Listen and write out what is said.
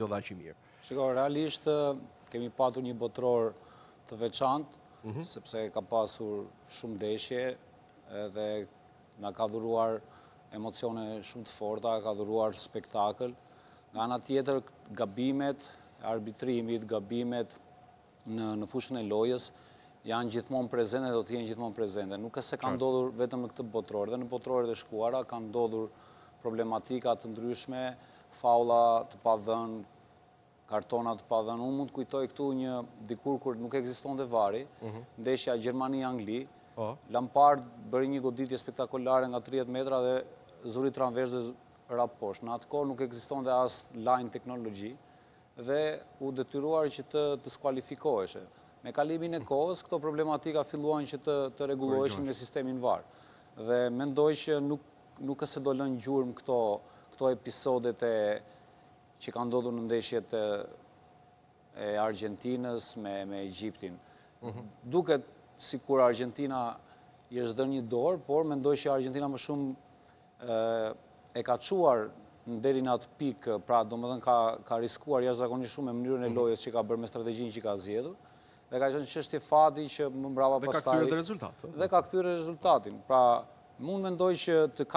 jo dhe aq i mirë. Shiko, realisht kemi patur një botëror të veçantë, sepse ka pasur shumë ndeshje edhe na ka dhuruar emocione shumë të forta, ka dhuruar spektakël. Nga ana tjetër, gabimet, arbitrimit, gabimet në fushën e lojës janë gjithmonë prezente dhe do të jenë gjithmonë prezente. Nuk e se ka ndodhur vetëm në këtë botëror, dhe në botëroret e shkuara kanë ndodhur problematika të ndryshme, faula të pavënë, kartona të pavënë. Unë mund të kujtoj këtu një dikur kur nuk ekzistonte vari, ndeshja Gjermani-Angli, Lampard bëri një goditje spektakolare nga 30 metra dhe zuri transverse dhe rap poshtë. Në atë kohë nuk ekzistonte as line teknologji dhe u detyruar që të skualifikoheshe. Me kalimin e kohës, këto problematika filluan që të rregulloheshin me sistemin VAR. Dhe mendoj që nuk se do lënë gjurmë këto episodet që kanë ndodhur në ndeshjet e Argentinës me Egjiptin. Duket sikur Argentina i është dhënë një dorë, por mendoj që Argentina më shumë e ka çuar deri në atë pikë, pra domethënë ka riskuar jashtëzakonisht shumë me mënyrën e lojës që ka bërë, me strategjinë që ka zgjedhur, dhe ka qenë çështje fati që më mbrapa pastaj dhe ka kthyer rezultatin. Dhe ka kthyer rezultatin. Pra, mund mendoj që të